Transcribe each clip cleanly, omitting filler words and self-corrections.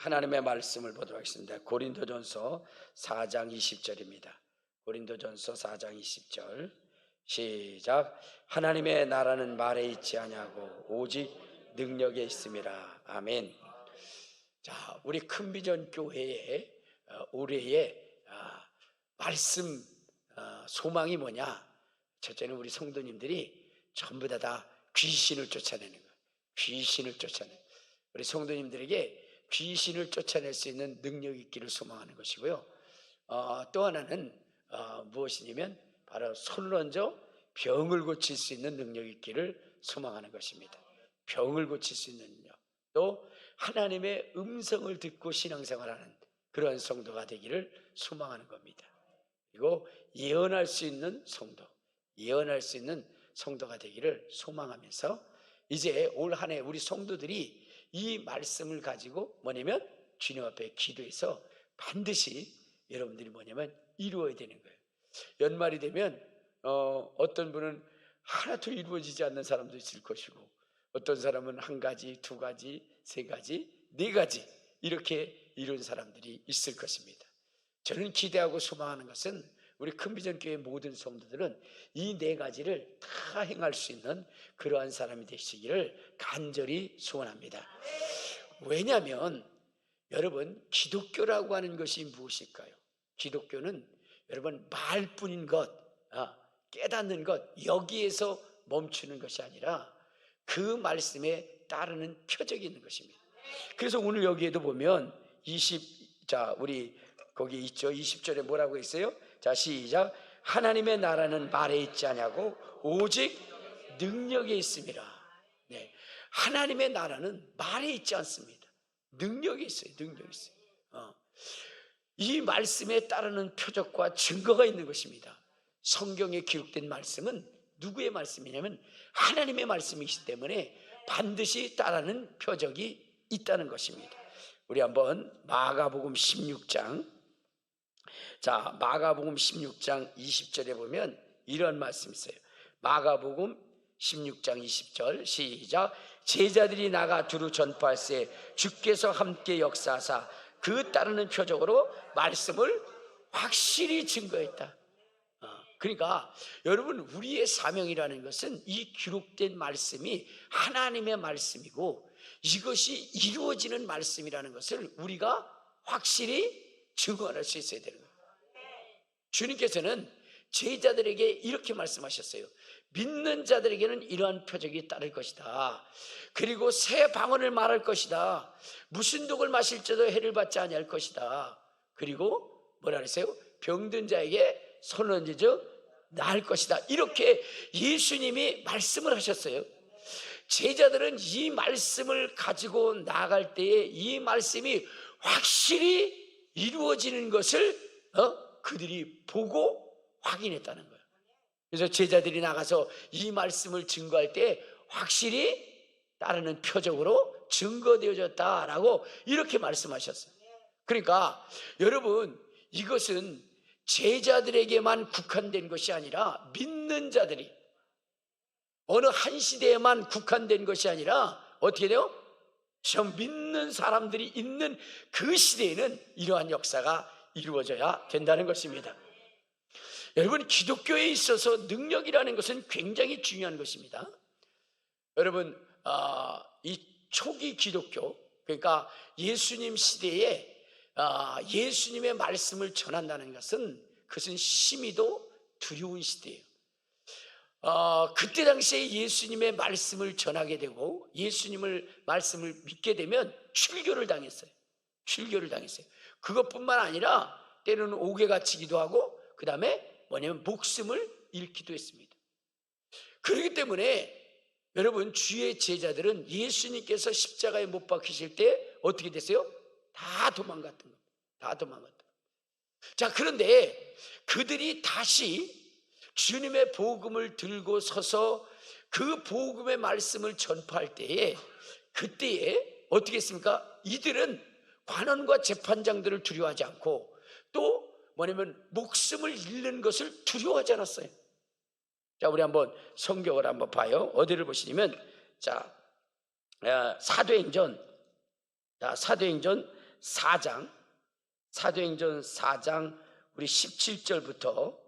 하나님의 말씀을 보도록 하겠습니다. 고린도전서 4장 20절입니다. 고린도전서 4장 20절 시작. 하나님의 나라는 말에 있지 아니하고 오직 능력에 있음이라. 아멘. 자, 우리 큰비전 교회의 올해의 말씀 소망이 뭐냐? 첫째는 우리 성도님들이 전부 다 귀신을 쫓아내는 거예요. 귀신을 쫓아내는, 우리 성도님들에게 귀신을 쫓아낼 수 있는 능력이 있기를 소망하는 것이고요. 또 하나는 무엇이냐면 바로 손을 얹어 병을 고칠 수 있는 능력이 있기를 소망하는 것입니다. 병을 고칠 수 있는 능력, 또 하나님의 음성을 듣고 신앙생활하는 그러한 성도가 되기를 소망하는 겁니다. 그리고 예언할 수 있는 성도, 예언할 수 있는 성도가 되기를 소망하면서 이제 올 한 해 우리 성도들이 이 말씀을 가지고 뭐냐면 주님 앞에 기도해서 반드시 여러분들이 뭐냐면 이루어야 되는 거예요. 연말이 되면 어떤 분은 하나도 이루어지지 않는 사람도 있을 것이고, 어떤 사람은 한 가지, 두 가지, 세 가지, 네 가지 이렇게 이룬 사람들이 있을 것입니다. 저는 기대하고 소망하는 것은 우리 큰비전교회 모든 성도들은 이 네 가지를 다 행할 수 있는 그러한 사람이 되시기를 간절히 소원합니다. 왜냐하면 여러분, 기독교라고 하는 것이 무엇일까요? 기독교는 여러분 말뿐인 것, 깨닫는 것, 여기에서 멈추는 것이 아니라 그 말씀에 따르는 표적이 있는 것입니다. 그래서 오늘 여기에도 보면 우리 거기 있죠. 20절에 뭐라고 했어요? 자, 시작. 하나님의 나라는 말에 있지 않냐고 오직 능력에 있습니다. 네, 하나님의 나라는 말에 있지 않습니다. 능력이 있어요. 능력이 있어요. 이 말씀에 따르는 표적과 증거가 있는 것입니다. 성경에 기록된 말씀은 누구의 말씀이냐면 하나님의 말씀이기 때문에 반드시 따르는 표적이 있다는 것입니다. 우리 한번 마가복음 16장, 자, 마가복음 16장 20절에 보면 이런 말씀이 있어요. 마가복음 16장 20절 시작. 제자들이 나가 두루 전파할세 주께서 함께 역사하사 그 따르는 표적으로 말씀을 확실히 증거했다. 그러니까 여러분, 우리의 사명이라는 것은 이 기록된 말씀이 하나님의 말씀이고 이것이 이루어지는 말씀이라는 것을 우리가 확실히 증언할 수 있어야 되는 거예요. 주님께서는 제자들에게 이렇게 말씀하셨어요. 믿는 자들에게는 이러한 표적이 따를 것이다. 그리고 새 방언을 말할 것이다. 무슨 독을 마실지도 해를 받지 아니할 것이다. 그리고 뭐라 그랬어요? 병든 자에게 손을 얹어 나을 것이다. 이렇게 예수님이 말씀을 하셨어요. 제자들은 이 말씀을 가지고 나아갈 때에 이 말씀이 확실히 이루어지는 것을 그들이 보고 확인했다는 거예요. 그래서 제자들이 나가서 이 말씀을 증거할 때 확실히 따르는 표적으로 증거되어졌다라고 이렇게 말씀하셨어요. 그러니까 여러분, 이것은 제자들에게만 국한된 것이 아니라 믿는 자들이, 어느 한 시대에만 국한된 것이 아니라 어떻게 돼요? 저 믿는 사람들이 있는 그 시대에는 이러한 역사가 이루어져야 된다는 것입니다. 여러분, 기독교에 있어서 능력이라는 것은 굉장히 중요한 것입니다. 여러분, 이 초기 기독교, 그러니까 예수님 시대에 예수님의 말씀을 전한다는 것은 그것은 심히도 두려운 시대예요. 그때 당시에 예수님의 말씀을 전하게 되고 예수님을 말씀을 믿게 되면 출교를 당했어요. 출교를 당했어요. 그것뿐만 아니라 때로는 옥에 갇히기도 하고 그 다음에 뭐냐면 목숨을 잃기도 했습니다. 그렇기 때문에 여러분, 주의 제자들은 예수님께서 십자가에 못 박히실 때 어떻게 됐어요? 다 도망갔던 겁니다. 다 도망갔던 겁니다. 자, 그런데 그들이 다시 주님의 복음을 들고 서서 그 복음의 말씀을 전파할 때에, 그때에 어떻게 했습니까? 이들은 관원과 재판장들을 두려워하지 않고 또 뭐냐면 목숨을 잃는 것을 두려워하지 않았어요. 자, 우리 한번 성경을 한번 봐요. 어디를 보시냐면 사도행전 4장 4장, 사도행전 4장 우리 17절부터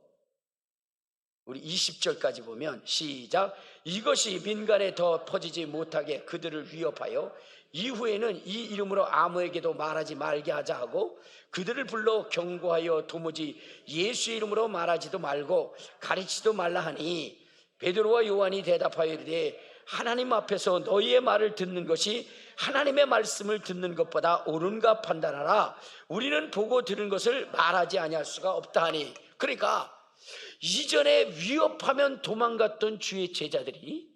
우리 20절까지 보면 시작. 이것이 민간에 더 퍼지지 못하게 그들을 위협하여 이후에는 이 이름으로 아무에게도 말하지 말게 하자 하고 그들을 불러 경고하여 도무지 예수의 이름으로 말하지도 말고 가르치지도 말라 하니 베드로와 요한이 대답하여 이르되 하나님 앞에서 너희의 말을 듣는 것이 하나님의 말씀을 듣는 것보다 옳은가 판단하라. 우리는 보고 들은 것을 말하지 아니할 수가 없다 하니. 그러니까 이전에 위협하면 도망갔던 주의 제자들이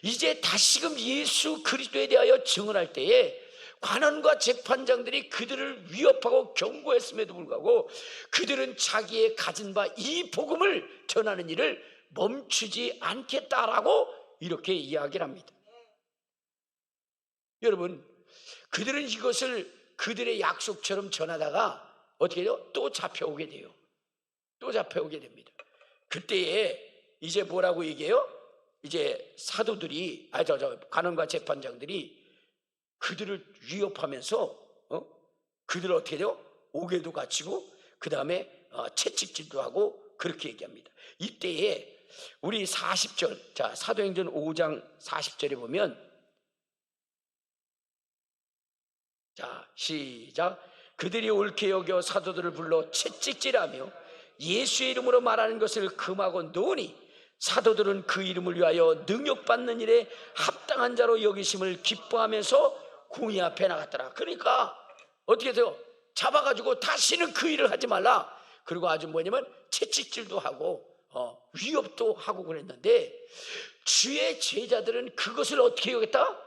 이제 다시금 예수 그리스도에 대하여 증언할 때에 관원과 재판장들이 그들을 위협하고 경고했음에도 불구하고 그들은 자기의 가진 바 이 복음을 전하는 일을 멈추지 않겠다라고 이렇게 이야기를 합니다. 여러분, 그들은 이것을 그들의 약속처럼 전하다가 어떻게 돼요? 또 잡혀오게 돼요. 또 잡혀오게 됩니다. 그때에 이제 뭐라고 얘기해요? 이제 사도들이 관원과 재판장들이 그들을 위협하면서 그들을 어떻게 돼요? 옥에도 갇히고 그 다음에 채찍질도 하고 그렇게 얘기합니다. 이때에 우리 40절, 자 사도행전 5장 40절에 보면 자 시작. 그들이 옳게 여겨 사도들을 불러 채찍질하며 예수의 이름으로 말하는 것을 금하고 놓으니 사도들은 그 이름을 위하여 능력받는 일에 합당한 자로 여기심을 기뻐하면서 공의 앞에 나갔더라. 그러니까 어떻게 돼요? 잡아가지고 다시는 그 일을 하지 말라. 그리고 아주 뭐냐면 채찍질도 하고 위협도 하고 그랬는데 주의 제자들은 그것을 어떻게 여겼다?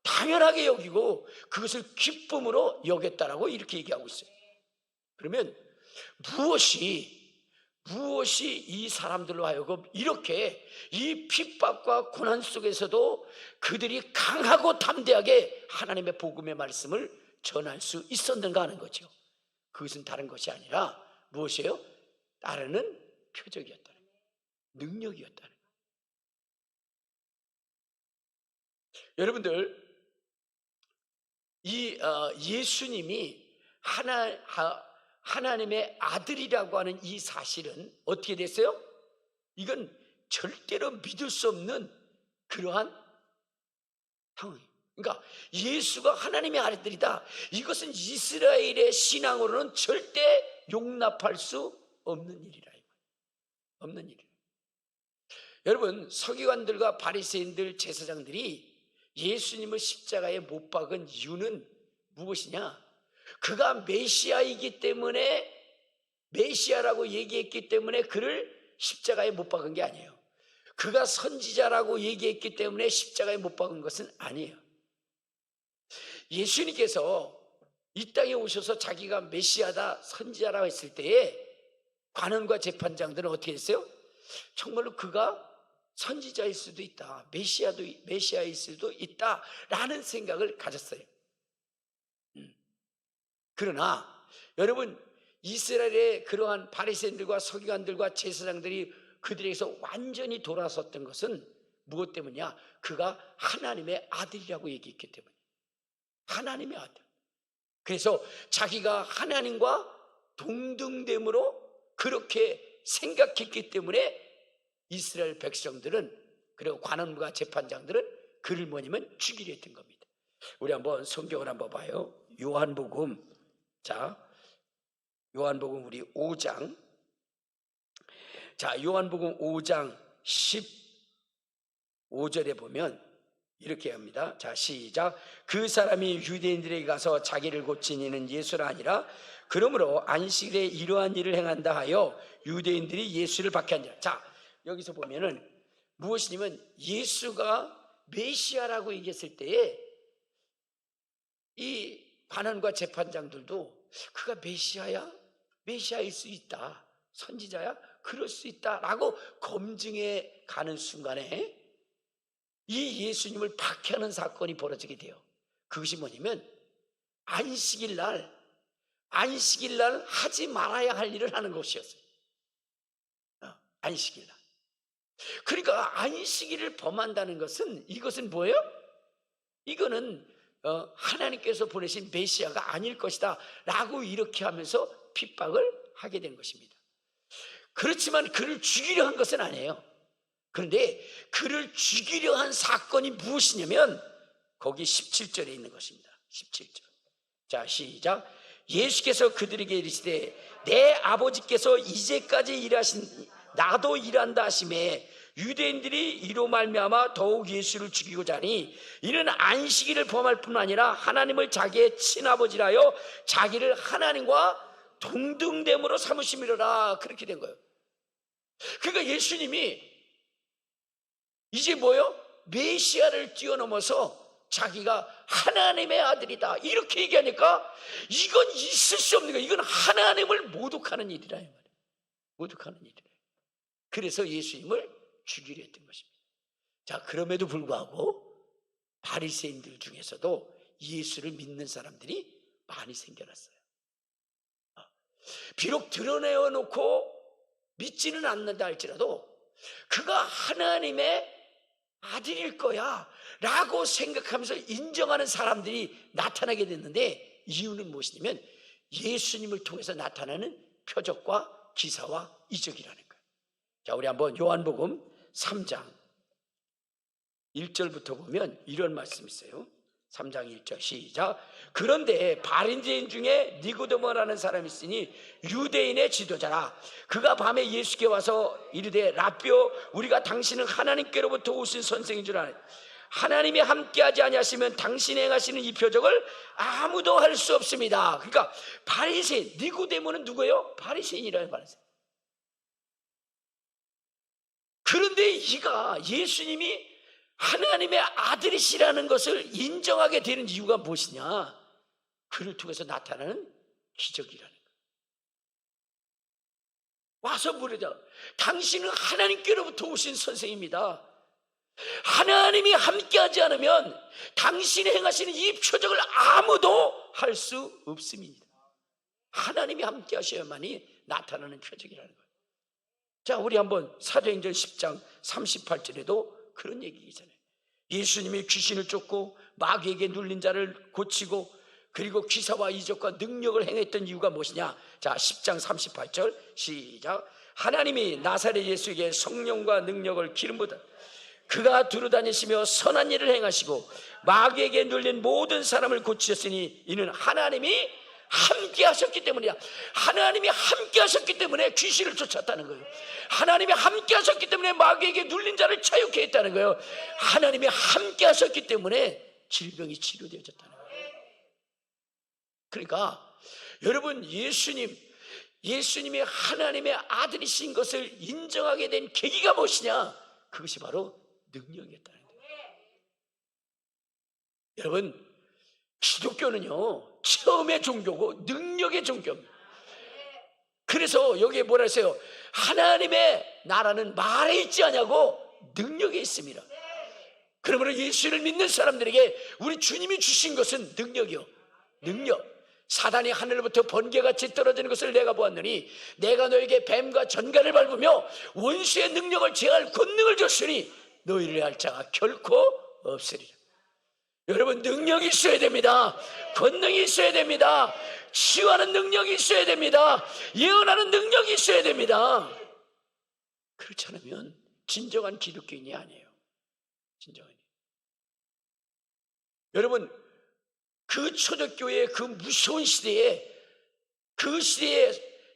당연하게 여기고 그것을 기쁨으로 여겼다라고 이렇게 얘기하고 있어요. 그러면 무엇이 이 사람들로 하여금 이렇게 이 핍박과 고난 속에서도 그들이 강하고 담대하게 하나님의 복음의 말씀을 전할 수 있었는가 하는 거죠. 그것은 다른 것이 아니라 무엇이에요? 따르는 표적이었다는 거예요. 능력이었다는 거예요. 여러분들, 이 예수님이 하나님의 아들이라고 하는 이 사실은 어떻게 됐어요? 이건 절대로 믿을 수 없는 그러한 상황이에요. 그러니까 예수가 하나님의 아들이다. 이것은 이스라엘의 신앙으로는 절대 용납할 수 없는 일이라. 없는 일이에요. 여러분, 서기관들과 바리새인들, 제사장들이 예수님을 십자가에 못 박은 이유는 무엇이냐? 그가 메시아이기 때문에, 메시아라고 얘기했기 때문에 그를 십자가에 못 박은 게 아니에요. 그가 선지자라고 얘기했기 때문에 십자가에 못 박은 것은 아니에요. 예수님께서 이 땅에 오셔서 자기가 메시아다, 선지자라고 했을 때에 관원과 재판장들은 어떻게 했어요? 정말로 그가 선지자일 수도 있다, 메시아일 수도 있다라는 생각을 가졌어요. 그러나 여러분, 이스라엘의 그러한 바리새인들과 서기관들과 제사장들이 그들에게서 완전히 돌아섰던 것은 무엇 때문이냐? 그가 하나님의 아들이라고 얘기했기 때문에. 하나님의 아들. 그래서 자기가 하나님과 동등됨으로 그렇게 생각했기 때문에 이스라엘 백성들은, 그리고 관원과 재판장들은 그를 뭐냐면 죽이려 했던 겁니다. 우리 한번 성경을 한번 봐요. 요한복음, 자 요한복음 우리 5장, 자 요한복음 5장 15절에 보면 이렇게 합니다. 자 시작. 그 사람이 유대인들에게 가서 자기를 고친 이는 예수라 아니라 그러므로 안식일에 이러한 일을 행한다 하여 유대인들이 예수를 박해한다. 자 여기서 보면은 무엇이냐면 예수가 메시아라고 얘기했을 때에 이 관원과 재판장들도 그가 메시아야? 메시아일 수 있다, 선지자야? 그럴 수 있다라고 검증해 가는 순간에 이 예수님을 박해하는 사건이 벌어지게 돼요. 그것이 뭐냐면 안식일 날 하지 말아야 할 일을 하는 것이었어요. 안식일 날. 그러니까 안식일을 범한다는 것은, 이것은 뭐예요? 이거는 하나님께서 보내신 메시아가 아닐 것이다 라고 이렇게 하면서 핍박을 하게 된 것입니다. 그렇지만 그를 죽이려 한 것은 아니에요. 그런데 그를 죽이려 한 사건이 무엇이냐면 거기 17절에 있는 것입니다. 17절. 자, 시작. 예수께서 그들에게 이르시되 내 아버지께서 이제까지 일하신 나도 일한다 하시매 유대인들이 이로 말미암아 더욱 예수를 죽이고자 하니 이는 안식일을 범할 뿐 아니라 하나님을 자기의 친아버지라 하여 자기를 하나님과 동등됨으로 삼으심이로라. 그렇게 된 거예요. 그러니까 예수님이 이제 뭐요? 메시아를 뛰어넘어서 자기가 하나님의 아들이다 이렇게 얘기하니까 이건 있을 수 없는 거예요. 이건 하나님을 모독하는 일이라 이 말이에요. 모독하는 일이라. 그래서 예수님을 죽이려 했던 것입니다. 자, 그럼에도 불구하고 바리새인들 중에서도 예수를 믿는 사람들이 많이 생겨났어요. 비록 드러내어 놓고 믿지는 않는다 할지라도 그가 하나님의 아들일 거야 라고 생각하면서 인정하는 사람들이 나타나게 됐는데 이유는 무엇이냐면 예수님을 통해서 나타나는 표적과 기사와 이적이라는 거예요. 자, 우리 한번 요한복음 3장 1절부터 보면 이런 말씀이 있어요. 3장 1절 시작. 그런데 바리새인 중에 니고데모라는 사람이 있으니 유대인의 지도자라. 그가 밤에 예수께 와서 이르되 라삐오 우리가 당신은 하나님께로부터 오신 선생인 줄 아네. 하나님이 함께하지 아니하시면 당신이 행하시는 이 표적을 아무도 할 수 없습니다. 그러니까 바리새인 니고데모는 누구예요? 바리새인이라는 바리새인. 그런데 이가 예수님이 하나님의 아들이시라는 것을 인정하게 되는 이유가 무엇이냐? 그를 통해서 나타나는 기적이라는 거예요. 와서 물으자. 당신은 하나님께로부터 오신 선생입니다. 하나님이 함께하지 않으면 당신이 행하시는 이 표적을 아무도 할 수 없습니다. 하나님이 함께하셔야만이 나타나는 표적이라는 거예요. 자, 우리 한번 사도행전 10장 38절에도 그런 얘기잖아요. 예수님이 귀신을 쫓고 마귀에게 눌린 자를 고치고 그리고 기사와 이적과 능력을 행했던 이유가 무엇이냐? 자, 10장 38절 시작. 하나님이 나사렛 예수에게 성령과 능력을 기름 부다 그가 두루다니시며 선한 일을 행하시고 마귀에게 눌린 모든 사람을 고치셨으니 이는 하나님이 함께 하셨기 때문이야. 하나님이 함께 하셨기 때문에 귀신을 쫓았다는 거예요. 하나님이 함께 하셨기 때문에 마귀에게 눌린 자를 자유케 했다는 거예요. 하나님이 함께 하셨기 때문에 질병이 치료되어졌다는 거예요. 그러니까 여러분 예수님이 하나님의 아들이신 것을 인정하게 된 계기가 무엇이냐? 그것이 바로 능력이었다는 거예요. 여러분 기독교는요 처음의 종교고 능력의 종교입니다. 그래서 여기에 뭐라 했어요? 하나님의 나라는 말에 있지 않냐고 능력에 있습니다. 그러므로 예수를 믿는 사람들에게 우리 주님이 주신 것은 능력이요. 능력. 사단이 하늘로부터 번개같이 떨어지는 것을 내가 보았느니 내가 너에게 뱀과 전갈을 밟으며 원수의 능력을 제할 권능을 줬으니 너희를 할 자가 결코 없으리라. 여러분 능력이 있어야 됩니다. 권능이 있어야 됩니다. 치유하는 능력이 있어야 됩니다. 예언하는 능력이 있어야 됩니다. 그렇지 않으면 진정한 기독교인이 아니에요. 진정한. 여러분 그 초대교회의 그 무서운 시대에 그 시대에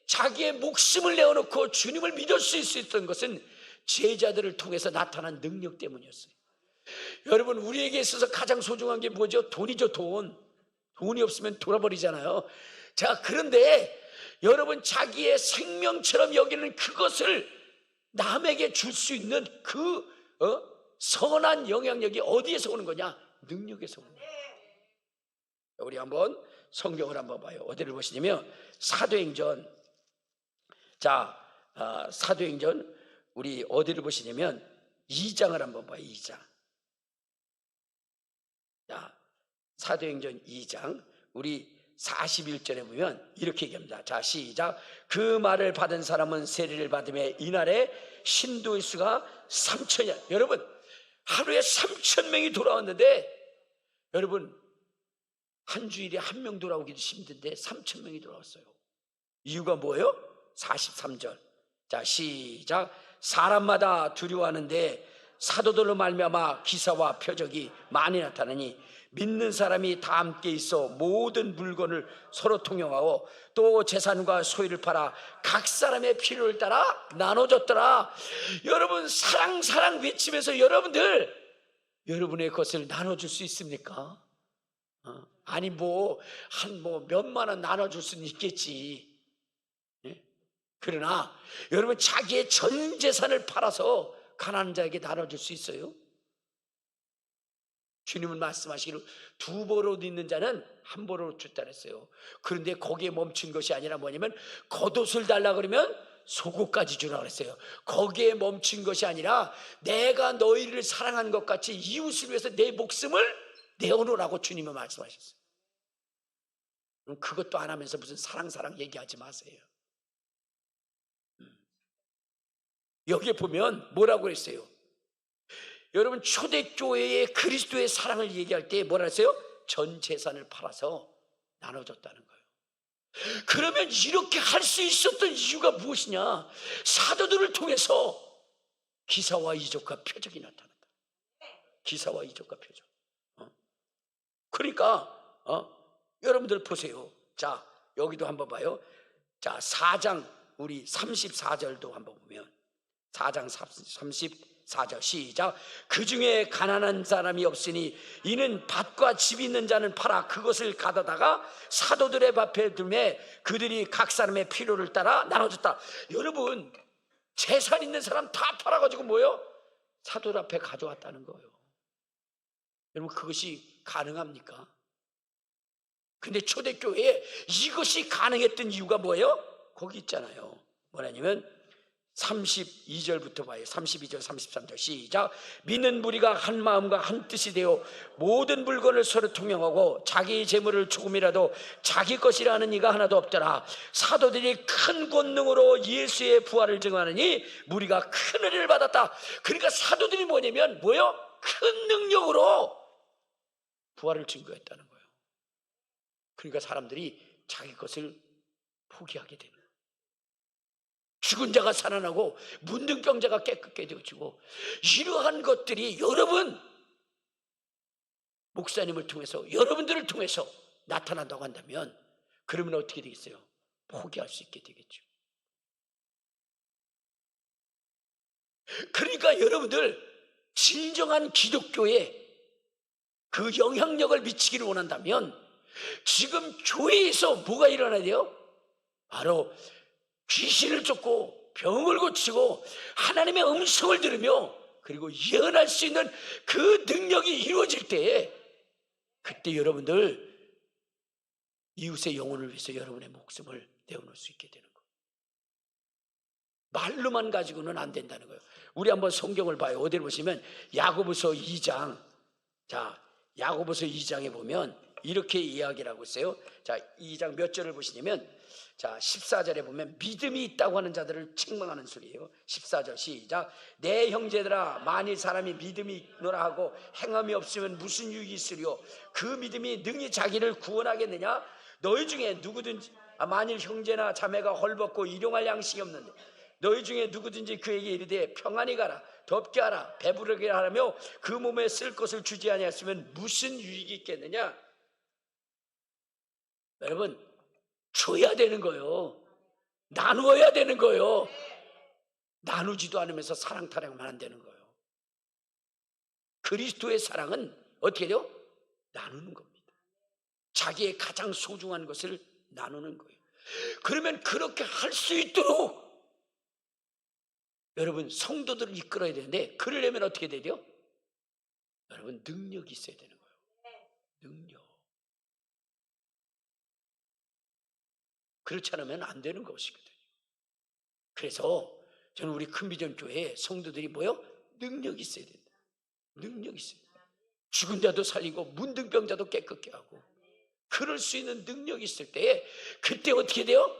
자기의 목숨을 내어놓고 주님을 믿을 수 있었던 것은 제자들을 통해서 나타난 능력 때문이었어요. 여러분 우리에게 있어서 가장 소중한 게 뭐죠? 돈이죠. 돈이 없으면 돌아버리잖아요. 자, 그런데 여러분 자기의 생명처럼 여기는 그것을 남에게 줄 수 있는 그 선한 영향력이 어디에서 오는 거냐? 능력에서 오는 거예요. 우리 한번 성경을 한번 봐요. 어디를 보시냐면 사도행전. 자, 사도행전 우리 어디를 보시냐면 2장을 한번 봐요. 2장. 자, 사도행전 2장 우리 41절에 보면 이렇게 얘기합니다. 자, 시작. 그 말을 받은 사람은 세례를 받음에 이날에 신도의 수가 3천이야. 여러분 하루에 3천 명이 돌아왔는데 여러분 한 주일에 한 명 돌아오기도 힘든데 3,000명이 돌아왔어요. 이유가 뭐예요? 43절. 자, 시작. 사람마다 두려워하는데 사도들로 말미암아 기사와 표적이 많이 나타나니 믿는 사람이 다 함께 있어 모든 물건을 서로 통용하고 또 재산과 소유를 팔아 각 사람의 필요를 따라 나눠줬더라. 여러분, 사랑 사랑 외치면서 여러분의 것을 나눠줄 수 있습니까? 아니 몇만 원 나눠줄 수는 있겠지. 예? 그러나 여러분, 자기의 전 재산을 팔아서 가난한 자에게 나눠줄 수 있어요? 주님은 말씀하시기로 두 버릇 있는 자는 한 버릇 줬다 그랬어요. 그런데 거기에 멈춘 것이 아니라 뭐냐면, 겉옷을 달라 그러면 속옷까지 주라 그랬어요. 거기에 멈춘 것이 아니라 내가 너희를 사랑한 것 같이 이웃을 위해서 내 목숨을 내어놓으라고 주님은 말씀하셨어요. 그럼 그것도 안 하면서 무슨 사랑 얘기하지 마세요. 여기에 보면 뭐라고 그랬어요? 여러분, 초대교회의 그리스도의 사랑을 얘기할 때 뭐라 했어요? 전 재산을 팔아서 나눠줬다는 거예요. 그러면 이렇게 할 수 있었던 이유가 무엇이냐? 사도들을 통해서 기사와 이적과 표적이 나타난다. 기사와 이적과 표적. 그러니까 여러분들 보세요. 자, 여기도 한번 봐요. 자, 4장 우리 34절도 한번 보면, 4장 34절 시작. 그 중에 가난한 사람이 없으니 이는 밭과 집 있는 자는 팔아 그것을 가져다가 사도들의 앞에 두매 그들이 각 사람의 필요를 따라 나눠줬다. 여러분, 재산 있는 사람 다 팔아가지고 뭐요? 사도들 앞에 가져왔다는 거예요. 여러분, 그것이 가능합니까? 근데 초대교회에 이것이 가능했던 이유가 뭐예요? 거기 있잖아요. 뭐냐면 32절부터 봐요. 32절 33절 시작. 믿는 무리가 한 마음과 한 뜻이 되어 모든 물건을 서로 통용하고 자기 재물을 조금이라도 자기 것이라는 이가 하나도 없더라. 사도들이 큰 권능으로 예수의 부활을 증언하니 무리가 큰 은혜를 받았다. 그러니까 사도들이 뭐냐면 뭐예요? 큰 능력으로 부활을 증거했다는 거예요. 그러니까 사람들이 자기 것을 포기하게 되는 거예요. 죽은 자가 살아나고 문둥병자가 깨끗게 되어지고, 이러한 것들이 여러분, 목사님을 통해서, 여러분들을 통해서 나타난다고 한다면 그러면 어떻게 되겠어요? 포기할 수 있게 되겠죠. 그러니까 여러분들, 진정한 기독교에 그 영향력을 미치기를 원한다면 지금 교회에서 뭐가 일어나야 돼요? 바로 귀신을 쫓고 병을 고치고 하나님의 음성을 들으며 그리고 예언할 수 있는 그 능력이 이루어질 때에, 그때 여러분들 이웃의 영혼을 위해서 여러분의 목숨을 내어놓을 수 있게 되는 거예요. 말로만 가지고는 안 된다는 거예요. 우리 한번 성경을 봐요. 어디를 보시면 야고보서 2장. 자, 야고보서 2장에 보면 이렇게 이야기를 하고 있어요. 자, 2장 몇 절을 보시냐면, 자, 14절에 보면 믿음이 있다고 하는 자들을 책망하는 소리예요. 14절 시작. 내 형제들아, 만일 사람이 믿음이 있노라 하고 행함이 없으면 무슨 유익이 있으리요? 그 믿음이 능히 자기를 구원하겠느냐? 너희 중에 누구든지 만일 형제나 자매가 헐벗고 일용할 양식이 없는데 너희 중에 누구든지 그에게 이르되 평안히 가라, 덥게 하라, 배부르게 하라며 그 몸에 쓸 것을 주지 아니하였으면 무슨 유익이 있겠느냐? 여러분, 줘야 되는 거예요. 나누어야 되는 거예요. 나누지도 않으면서 사랑 타령만 안 되는 거예요. 그리스도의 사랑은 어떻게 돼요? 나누는 겁니다. 자기의 가장 소중한 것을 나누는 거예요. 그러면 그렇게 할 수 있도록 여러분, 성도들을 이끌어야 되는데, 그러려면 어떻게 돼요? 여러분, 능력이 있어야 되는 거예요. 능력. 그렇지 않으면 안 되는 것이거든요. 그래서 저는 우리 큰비전 교회에 성도들이 뭐요? 능력이 있어야 된다. 능력이 있어야 된다. 죽은 자도 살리고 문둥병자도 깨끗게 하고, 그럴 수 있는 능력이 있을 때에 그때 어떻게 돼요?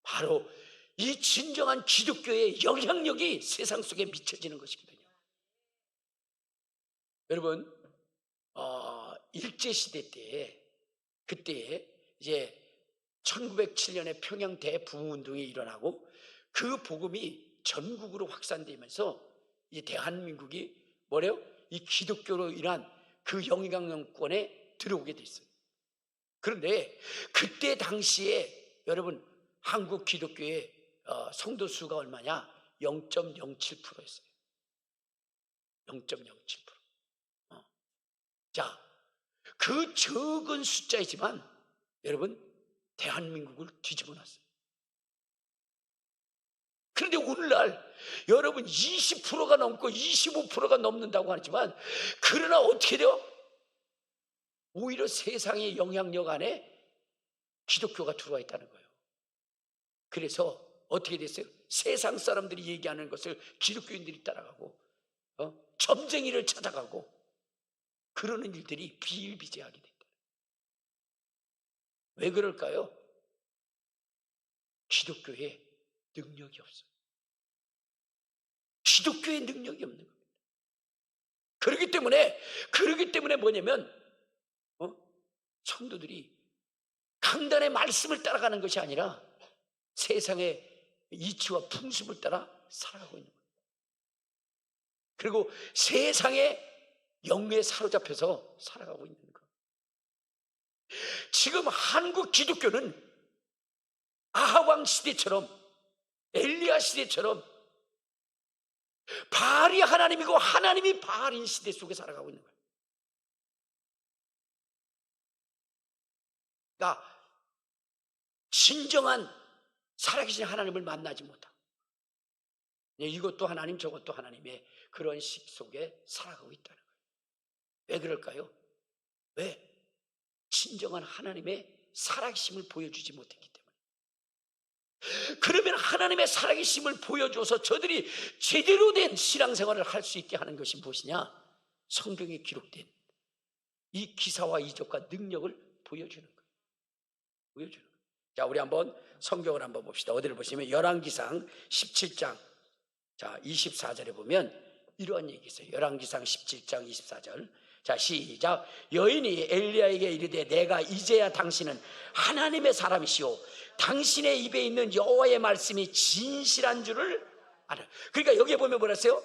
바로 이 진정한 기독교의 영향력이 세상 속에 미쳐지는 것이거든요. 여러분, 일제시대 때, 그때 이제 1907년에 평양 대부흥운동이 일어나고 그 복음이 전국으로 확산되면서 이 대한민국이 뭐래요? 이 기독교로 인한 그 영향권에 들어오게 됐어요. 그런데 그때 당시에 여러분 한국 기독교의 성도 수가 얼마냐? 0.07%였어요. 0.07%. 자, 그 적은 숫자이지만 여러분 대한민국을 뒤집어 놨어요. 그런데 오늘날 여러분 20%가 넘고 25%가 넘는다고 하지만 그러나 어떻게 돼요? 오히려 세상의 영향력 안에 기독교가 들어와 있다는 거예요. 그래서 어떻게 됐어요? 세상 사람들이 얘기하는 것을 기독교인들이 따라가고 점쟁이를 찾아가고 그러는 일들이 비일비재하게 된다. 왜 그럴까요? 기독교에 능력이 없어요. 기독교의 능력이 없는 겁니다. 그렇기 때문에 뭐냐면 성도들이 강단의 말씀을 따라가는 것이 아니라 세상의 이치와 풍습을 따라 살아가고 있는 거예요. 그리고 세상의 영에 사로잡혀서 살아가고 있는 거예요. 지금 한국 기독교는 아하왕 시대처럼 엘리야 시대처럼 바알이 하나님이고 하나님이 바알인 시대 속에 살아가고 있는 거예요. 그러니까 진정한 살아계신 하나님을 만나지 못하고 이것도 하나님 저것도 하나님의 그런 식 속에 살아가고 있다는 거예요. 왜 그럴까요? 왜? 진정한 하나님의 살아계심을 보여주지 못했기 때문에. 그러면 하나님의 살아계심을 보여줘서 저들이 제대로 된 신앙생활을 할 수 있게 하는 것이 무엇이냐? 성경에 기록된 이 기사와 이적과 능력을 보여주는 거예요. 보여주는 거예요. 자, 우리 한번 성경을 한번 봅시다. 어디를 보시면 열왕기상 17장 24절에 보면 이러한 얘기 있어요. 열왕기상 17장 24절. 자, 시작. 여인이 엘리야에게 이르되 내가 이제야 당신은 하나님의 사람이시오 당신의 입에 있는 여호와의 말씀이 진실한 줄을 알아. 그러니까 여기에 보면 뭐라 했어요?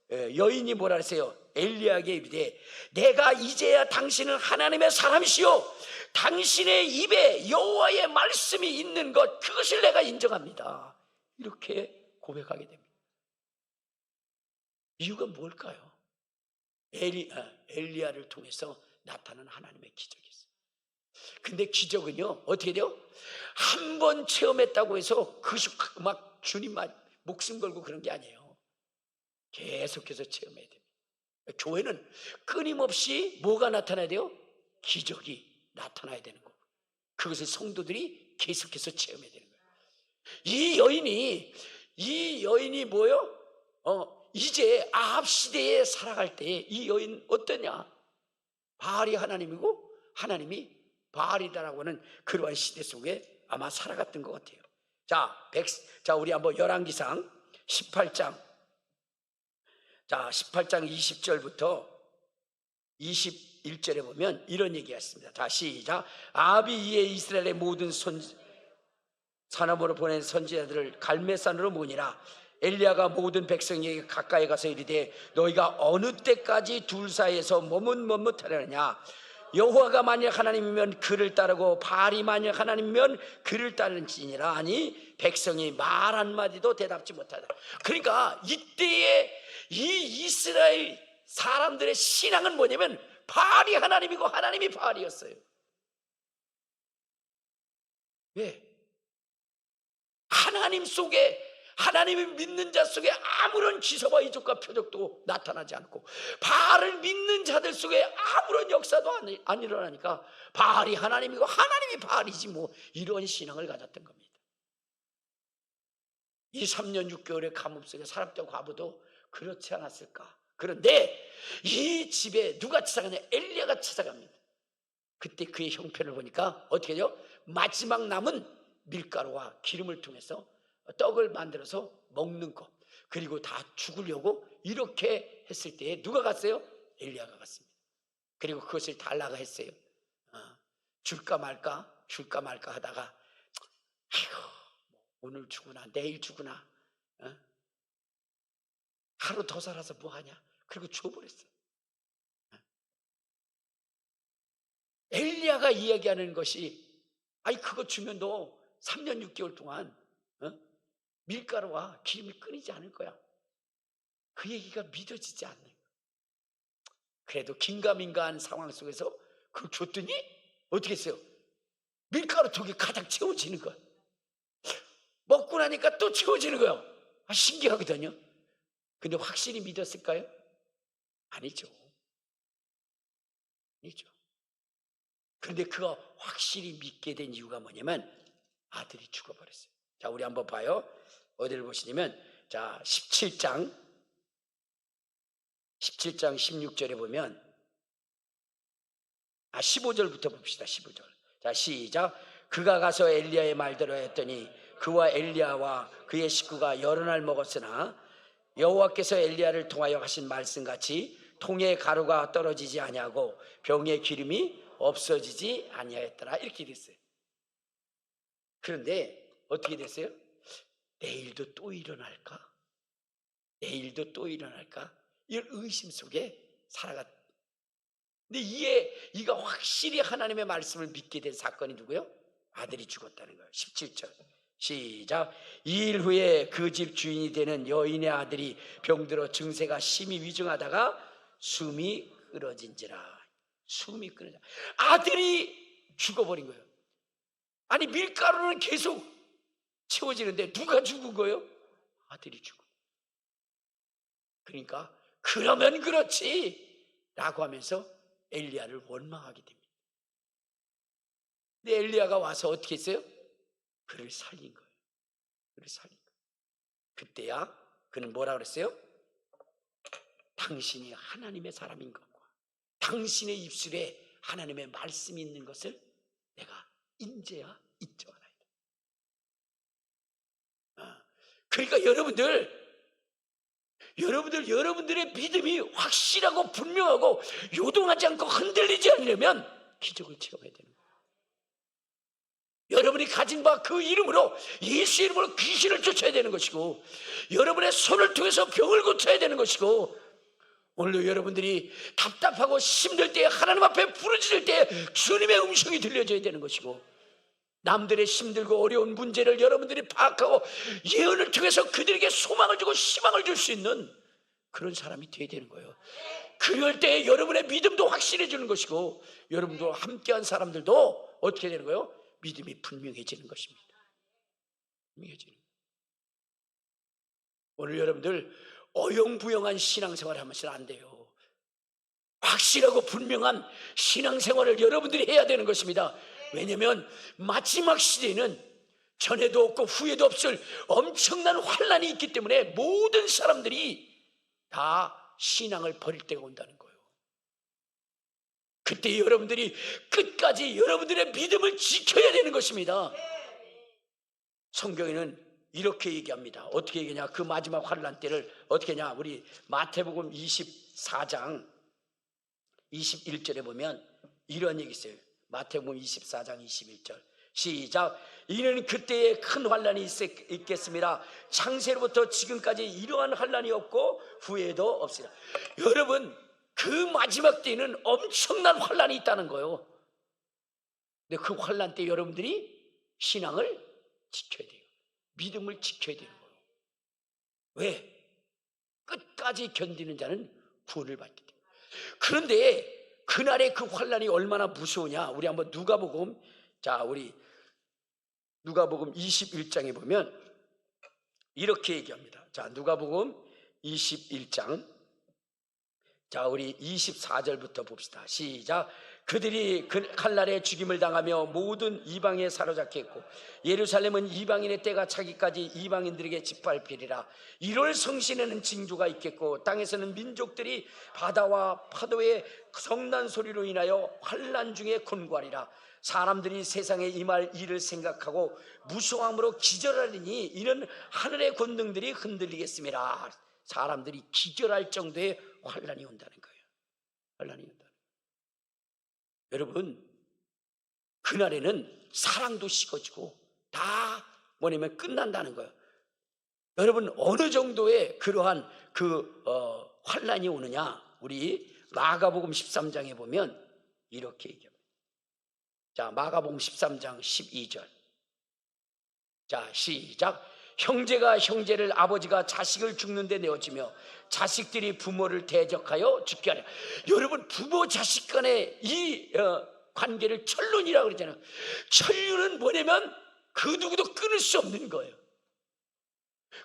여인이 뭐라 했어요? 엘리야에게 이르되 내가 이제야 당신은 하나님의 사람이시오 당신의 입에 여호와의 말씀이 있는 것 그것을 내가 인정합니다. 이렇게 고백하게 됩니다. 이유가 뭘까요? 엘리야를 통해서 나타난 하나님의 기적이었어요. 근데 기적은요 어떻게 돼요? 한 번 체험했다고 해서 그것이 막 주님만 목숨 걸고 그런 게 아니에요. 계속해서 체험해야 됩니다. 교회는 끊임없이 뭐가 나타나야 돼요? 기적이 나타나야 되는 거고 그것을 성도들이 계속해서 체험해야 되는 거예요. 이 여인이 뭐예요? 이제 아합 시대에 살아갈 때 이 여인 어떠냐? 바알이 하나님이고 하나님이 바알이다라고 하는 그러한 시대 속에 아마 살아갔던 것 같아요. 자, 우리 한번 열왕기상 18장 20절부터 21절에 보면 이런 얘기가 있습니다. 자, 시작. 아합이 이에 이스라엘의 모든 사람으로 보낸 선지자들을 갈멜산으로 모으니라. 엘리야가 모든 백성에게 가까이 가서 이르되 너희가 어느 때까지 둘 사이에서 머뭇머뭇하려느냐? 여호와가 만약 하나님이면 그를 따르고 바알이 만약 하나님이면 그를 따르는지니라. 아니 백성이 말 한마디도 대답지 못하다. 그러니까 이때의 이 이스라엘 사람들의 신앙은 뭐냐면 바알이 하나님이고 하나님이 바알이었어요. 왜? 하나님 속에 하나님을 믿는 자 속에 아무런 기사와 이적과 표적도 나타나지 않고 바알을 믿는 자들 속에 아무런 역사도 안 일어나니까 바알이 하나님이고 하나님이 바알이지 뭐 이런 신앙을 가졌던 겁니다. 이 3년 6개월의 가뭄 속에 살았던 과부도 그렇지 않았을까? 그런데 이 집에 누가 찾아가냐? 엘리야가 찾아갑니다. 그때 그의 형편을 보니까 어떻게 해요? 마지막 남은 밀가루와 기름을 통해서 떡을 만들어서 먹는 것 그리고 다 죽으려고 이렇게 했을 때 누가 갔어요? 엘리야가 갔습니다. 그리고 그것을 달라고 했어요. 줄까 말까 하다가 아이고 오늘 주구나 내일 주구나, 하루 더 살아서 뭐하냐, 그리고 줘버렸어요. 엘리야가 이야기하는 것이 아니 그거 주면 너 3년 6개월 동안 밀가루와 기름이 끊이지 않을 거야. 그 얘기가 믿어지지 않는 거야. 그래도 긴가민가한 상황 속에서 그걸 줬더니 어떻게 했어요? 밀가루 통이 가득 채워지는 거야. 먹고 나니까 또 채워지는 거야. 신기하거든요. 근데 확실히 믿었을까요? 아니죠. 아니죠. 그런데 그가 확실히 믿게 된 이유가 뭐냐면 아들이 죽어버렸어요. 자, 우리 한번 봐요. 어디를 보시냐면 자 17장 16절에 보면 15절부터 봅시다. 15절. 자, 시작. 그가 가서 엘리야의 말대로 했더니 그와 엘리야와 그의 식구가 여러 날 먹었으나 여호와께서 엘리야를 통하여 하신 말씀같이 통에 가루가 떨어지지 아니하고 병에 기름이 없어지지 아니하였더라. 이렇게 됐어요. 그런데 어떻게 됐어요? 내일도 또 일어날까? 내일도 또 일어날까? 이런 의심 속에 살아갔. 근데 이가 확실히 하나님의 말씀을 믿게 된 사건이 누구요? 아들이 죽었다는 거예요. 17절 시작. 2일 후에 그 집 주인이 되는 여인의 아들이 병들어 증세가 심히 위중하다가 숨이 끊어진지라. 숨이 끊어져. 아들이 죽어버린 거예요. 아니 밀가루는 계속 채워지는데 누가 죽은 거예요? 아들이 죽은. 그러니까 그러면 그렇지 라고 하면서 엘리야를 원망하게 됩니다. 근데 엘리야가 와서 어떻게 했어요? 그를 살린 거예요. 그를 살린 거예요. 그때야 그는 뭐라 그랬어요? 당신이 하나님의 사람인 것과 당신의 입술에 하나님의 말씀이 있는 것을 내가 인제야 인정하나이다. 그러니까 여러분들의 믿음이 확실하고 분명하고 요동하지 않고 흔들리지 않으려면 기적을 체험해야 되는 거예요. 여러분이 가진 바 그 이름으로, 예수 이름으로 귀신을 쫓아야 되는 것이고, 여러분의 손을 통해서 병을 고쳐야 되는 것이고, 오늘도 여러분들이 답답하고 힘들 때, 하나님 앞에 부르짖을 때 주님의 음성이 들려줘야 되는 것이고, 남들의 힘들고 어려운 문제를 여러분들이 파악하고 예언을 통해서 그들에게 소망을 주고 희망을 줄 수 있는 그런 사람이 되어야 되는 거예요. 그럴 때 여러분의 믿음도 확실해지는 것이고, 여러분도 함께한 사람들도 어떻게 되는 거예요? 믿음이 분명해지는 것입니다. 분명해지는 거예요. 오늘 여러분들 어영부영한 신앙생활을 하면서는 안 돼요. 확실하고 분명한 신앙생활을 여러분들이 해야 되는 것입니다. 왜냐하면 마지막 시대에는 전에도 없고 후에도 없을 엄청난 환란이 있기 때문에 모든 사람들이 다 신앙을 버릴 때가 온다는 거예요. 그때 여러분들이 끝까지 여러분들의 믿음을 지켜야 되는 것입니다. 성경에는 이렇게 얘기합니다. 어떻게 얘기하냐? 그 마지막 환란 때를 어떻게 하냐? 우리 마태복음 24장 21절에 보면 이런 얘기 있어요. 마태복음 24장 21절 시작. 이는 그때에 큰 환란이 있겠습니다. 창세로부터 지금까지 이러한 환란이 없고 후에도 없으리라. 여러분, 그 마지막 때에는 엄청난 환란이 있다는 거예요. 근데 그 환란 때 여러분들이 신앙을 지켜야 돼요. 믿음을 지켜야 되는 거예요. 왜? 끝까지 견디는 자는 구원을 받기 때문에. 그런데 그날의 그 환란이 얼마나 무서우냐? 우리 한번 누가복음, 자, 우리 누가복음 21장에 보면 이렇게 얘기합니다. 자, 누가복음 21장, 자, 우리 24절부터 봅시다. 시작. 그들이 그 칼날에 죽임을 당하며 모든 이방에 사로잡혔고 예루살렘은 이방인의 때가 차기까지 이방인들에게 짓밟히리라. 1월 성신에는 징조가 있겠고 땅에서는 민족들이 바다와 파도의 성난 소리로 인하여 환난 중에 곤고하리라. 사람들이 세상에 임할 일을 생각하고 무서움으로 기절하리니 이는 하늘의 권능들이 흔들리겠습니다. 사람들이 기절할 정도의 환난이 온다는 거예요. 환난이 온다. 여러분, 그날에는 사랑도 식어지고 다 뭐냐면 끝난다는 거예요. 여러분, 어느 정도의 그러한 환란이 오느냐, 우리 마가복음 13장에 보면 이렇게 얘기합니다. 자, 마가복음 13장 12절. 자, 시작. 형제가 형제를, 아버지가 자식을 죽는 데 내어주며 자식들이 부모를 대적하여 죽게 하려. 여러분, 부모 자식 간의 이 관계를 천륜이라고 그러잖아요. 천륜은 뭐냐면 그 누구도 끊을 수 없는 거예요.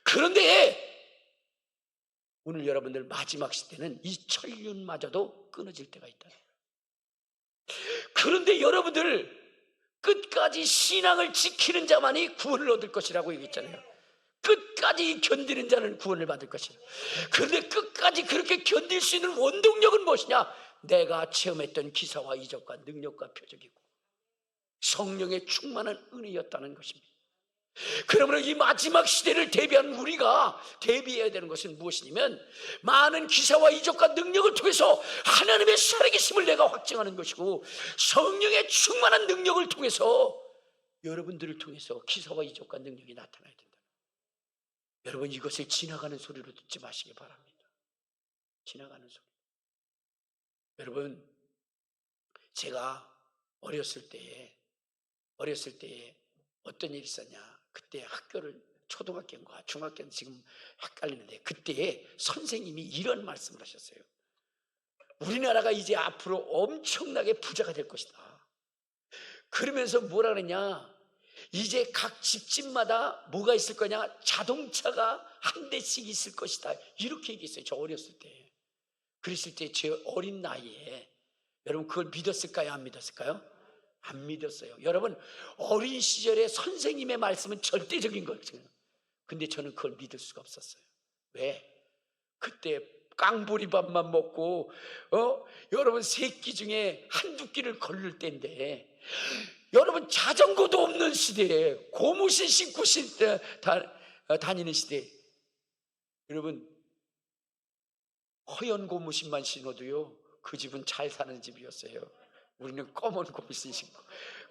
그런데 오늘 여러분들 마지막 시대는 이 천륜마저도 끊어질 때가 있다. 그런데 여러분들, 끝까지 신앙을 지키는 자만이 구원을 얻을 것이라고 얘기했잖아요. 끝까지 견디는 자는 구원을 받을 것이다. 그런데 끝까지 그렇게 견딜 수 있는 원동력은 무엇이냐? 내가 체험했던 기사와 이적과 능력과 표적이고 성령의 충만한 은혜였다는 것입니다. 그러므로 이 마지막 시대를 대비한 우리가 대비해야 되는 것은 무엇이냐면, 많은 기사와 이적과 능력을 통해서 하나님의 살아계심을 내가 확증하는 것이고, 성령의 충만한 능력을 통해서 여러분들을 통해서 기사와 이적과 능력이 나타나야 된다. 여러분, 이것을 지나가는 소리로 듣지 마시기 바랍니다. 지나가는 소리. 여러분, 제가 어렸을 때에 어떤 일이 있었냐? 그때 학교를, 초등학교인가 중학교는 지금 헷갈리는데, 그때에 선생님이 이런 말씀을 하셨어요. 우리나라가 이제 앞으로 엄청나게 부자가 될 것이다. 그러면서 뭐라 그러냐? 이제 각 집집마다 뭐가 있을 거냐? 자동차가 한 대씩 있을 것이다. 이렇게 얘기했어요. 저 어렸을 때. 그랬을 때 제 어린 나이에 여러분, 그걸 믿었을까요? 안 믿었을까요? 안 믿었어요. 여러분, 어린 시절에 선생님의 말씀은 절대적인 거였어요. 근데 저는 그걸 믿을 수가 없었어요. 왜? 그때 깡보리밥만 먹고 여러분, 새끼 중에 한두 끼를 걸릴 때인데, 여러분, 자전거도 없는 시대에 고무신 신고 다니는 시대에, 여러분, 허연 고무신만 신어도요, 그 집은 잘 사는 집이었어요. 우리는 검은 고무신 신고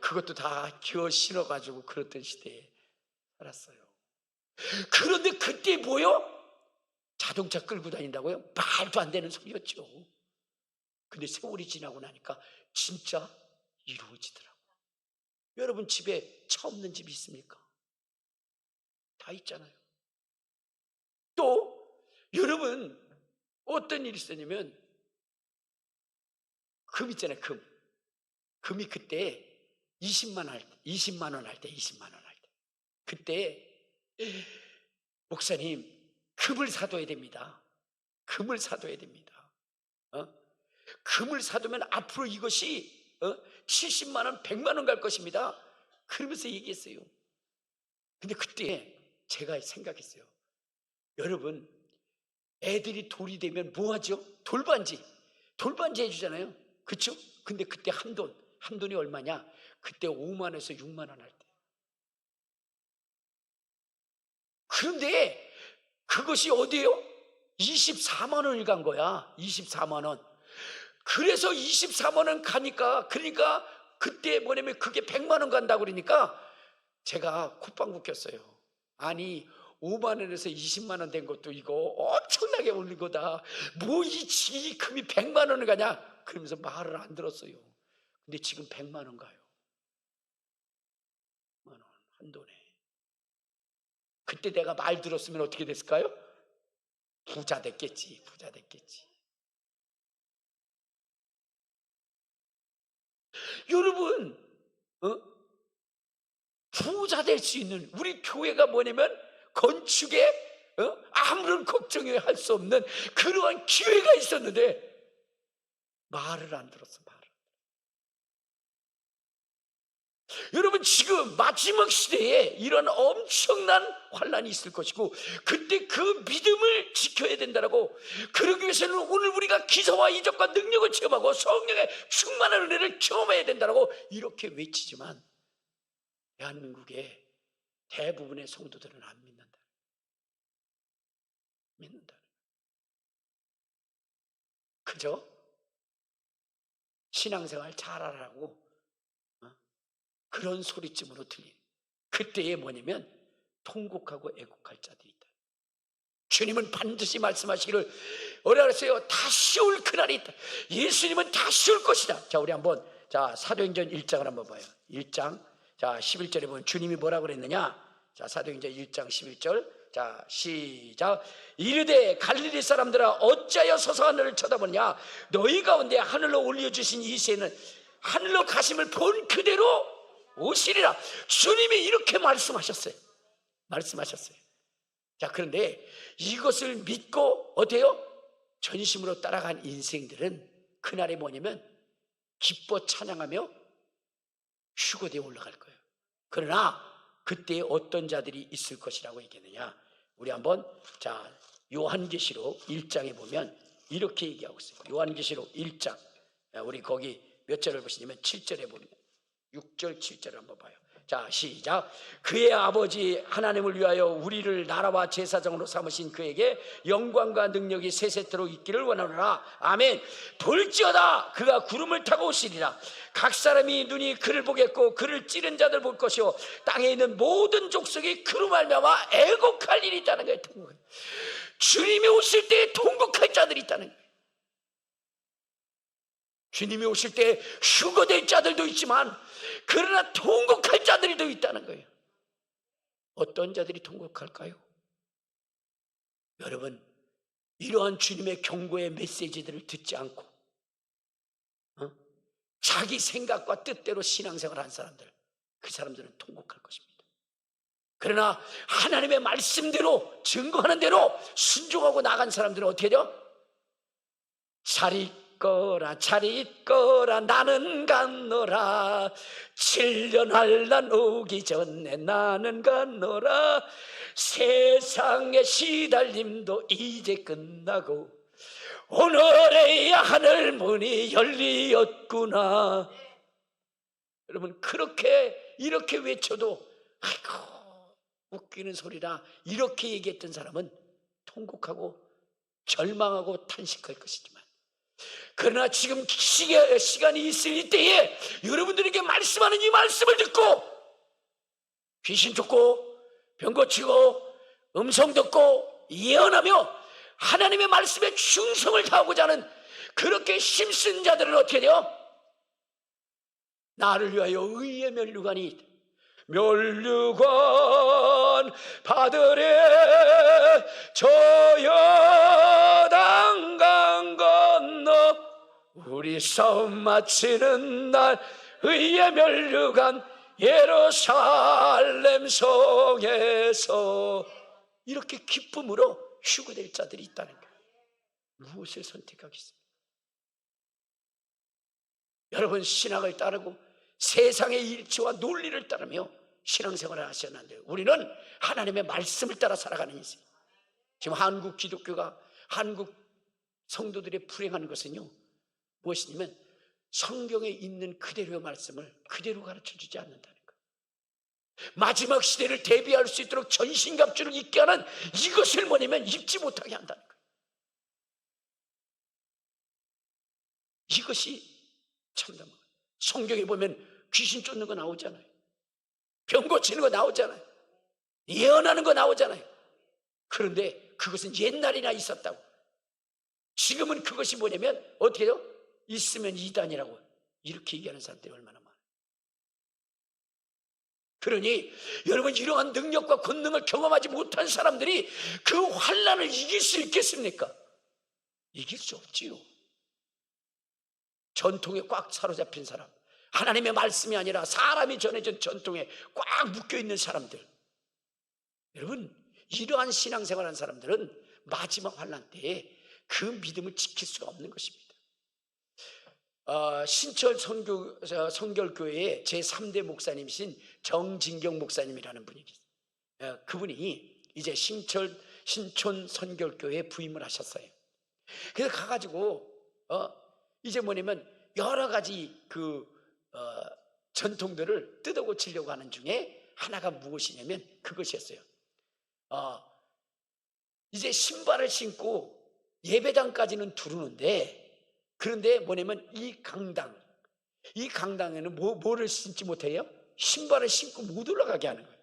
그것도 다 기어 신어가지고 그랬던 시대에 살았어요. 그런데 그때 뭐요? 자동차 끌고 다닌다고요? 말도 안 되는 소리였죠. 근데 세월이 지나고 나니까 진짜 이루어지더라고요. 여러분, 집에 차 없는 집이 있습니까? 다 있잖아요. 또 여러분, 어떤 일이 있었냐면, 금 있잖아요. 금이 그때 20만 원 할 때, 그때 목사님, 금을 사둬야 됩니다. 금을 사둬야 됩니다. 금을 사두면 앞으로 이것이 70만 원, 100만 원 갈 것입니다. 그러면서 얘기했어요. 근데 그때 제가 생각했어요. 여러분, 애들이 돌이 되면 뭐 하죠? 돌반지 해주잖아요. 그렇죠? 근데 그때 한 돈이 얼마냐? 그때 5만에서 6만 원 할 때. 그런데 그것이 어디예요? 24만 원을 간 거야. 24만 원. 그래서 24만 원 가니까, 그러니까 그때 뭐냐면 그게 100만 원 간다고 그러니까 제가 콧방귀 꼈어요. 아니, 5만 원에서 20만 원 된 것도 이거 엄청나게 오른 거다. 뭐 이 금이 100만 원을 가냐? 그러면서 말을 안 들었어요. 근데 지금 100만 원 가요. 100만 원 한 돈에. 그때 내가 말 들었으면 어떻게 됐을까요? 부자 됐겠지. 여러분, 부자 될 수 있는 우리 교회가 뭐냐면 건축에 아무런 걱정이 할 수 없는 그러한 기회가 있었는데 말을 안 들었어. 여러분, 지금 마지막 시대에 이런 엄청난 환란이 있을 것이고, 그때 그 믿음을 지켜야 된다라고. 그러기 위해서는 오늘 우리가 기사와 이적과 능력을 체험하고 성령의 충만한 은혜를 경험해야 된다라고 이렇게 외치지만, 대한민국의 대부분의 성도들은 안 믿는다. 그죠? 신앙생활 잘하라고 그런 소리쯤으로 들리는, 그때에 뭐냐면 통곡하고 애곡할 자들이 있다. 주님은 반드시 말씀하시기를 뭐라 그랬어요? 다시 올 그날이 있다. 예수님은 다시 올 것이다. 자, 우리 한번 사도행전 1장을 한번 봐요. 1장 11절에 보면 주님이 뭐라 그랬느냐? 자, 사도행전 1장 11절. 자, 시작. 이르되 갈릴리 사람들아 어찌하여 서서 하늘을 쳐다보느냐? 너희 가운데 하늘로 올려주신 이 새는 하늘로 가심을 본 그대로 오시리라. 주님이 이렇게 말씀하셨어요. 자, 그런데 이것을 믿고 어때요? 전심으로 따라간 인생들은 그날에 뭐냐면 기뻐 찬양하며 휴거대에 올라갈 거예요. 그러나 그때 어떤 자들이 있을 것이라고 얘기했느냐? 우리 한번 요한계시록 1장에 보면 이렇게 얘기하고 있어요. 요한계시록 1장, 우리 거기 몇 절을 보시냐면 7절에 보면 6절 7절을 한번 봐요. 자, 시작. 그의 아버지 하나님을 위하여 우리를 나라와 제사장으로 삼으신 그에게 영광과 능력이 세세토록 있기를 원하노라. 아멘. 볼지어다 그가 구름을 타고 오시리라. 각 사람이 눈이 그를 보겠고 그를 찌른 자들 볼 것이요 땅에 있는 모든 족속이 그로 말미암아 애곡할 일이 있다는 거예요. 주님이 오실 때 통곡할 자들이 있다는 거예요. 주님이 오실 때 휴거될 자들도 있지만 그러나 통곡할 자들이 있다는 거예요. 어떤 자들이 통곡할까요? 여러분, 이러한 주님의 경고의 메시지들을 듣지 않고 자기 생각과 뜻대로 신앙생활을 한 사람들, 그 사람들은 통곡할 것입니다. 그러나 하나님의 말씀대로 증거하는 대로 순종하고 나간 사람들은 어떻게 돼요? 잘 있거라 나는 갔노라. 7년 한란 오기 전에 나는 갔노라. 세상의 시달림도 이제 끝나고 오늘에야 하늘 문이 열리었구나. 여러분, 이렇게 외쳐도 아이고 웃기는 소리라 이렇게 얘기했던 사람은 통곡하고 절망하고 탄식할 것이지만, 그러나 지금 시간이 있을 이때에 여러분들에게 말씀하는 이 말씀을 듣고 귀신 쫓고 병 고치고 음성 듣고 예언하며 하나님의 말씀에 충성을 다하고자 하는 그렇게 힘쓴 자들은 어떻게 돼요? 나를 위하여 의의 면류관이 면류관 받으래 저 요단강 건너 우리 싸움 마치는 날 의의 면류관 예루살렘 성에서 이렇게 기쁨으로 휴거될 자들이 있다는 거예요. 무엇을 선택하겠습니까? 여러분, 신앙을 따르고 세상의 일치와 논리를 따르며 신앙생활을 하셨는데 우리는 하나님의 말씀을 따라 살아가는 인생. 지금 한국 기독교가 한국 성도들이 불행하는 것은요 무엇이냐면 성경에 있는 그대로의 말씀을 그대로 가르쳐주지 않는다는 거예요. 마지막 시대를 대비할 수 있도록 전신갑주를 입게 하는 이것을 뭐냐면 입지 못하게 한다는 거예요. 이것이 참담한 거예요. 성경에 보면 귀신 쫓는 거 나오잖아요. 병 고치는 거 나오잖아요. 예언하는 거 나오잖아요. 그런데 그것은 옛날이나 있었다고. 지금은 그것이 뭐냐면 어떻게 해요? 있으면 이단이라고 이렇게 얘기하는 사람들이 얼마나 많아요. 그러니 여러분, 이러한 능력과 권능을 경험하지 못한 사람들이 그 환난을 이길 수 있겠습니까? 이길 수 없지요. 전통에 꽉 사로잡힌 사람, 하나님의 말씀이 아니라 사람이 전해준 전통에 꽉 묶여있는 사람들, 여러분, 이러한 신앙생활한 사람들은 마지막 환난 때에 그 믿음을 지킬 수가 없는 것입니다. 신철 성결교회의 제3대 목사님이신 정진경 목사님이라는 분이 계세요. 그분이 이제 신촌 선결교회에 부임을 하셨어요. 그래서 가가지고 이제 뭐냐면 여러 가지 전통들을 뜯어 고치려고 하는 중에 하나가 무엇이냐면 그것이었어요. 이제 신발을 신고 예배당까지는 두르는데, 그런데 뭐냐면 이 강당, 이 강당에는 뭐를 신지 못해요? 신발을 신고 못 올라가게 하는 거예요.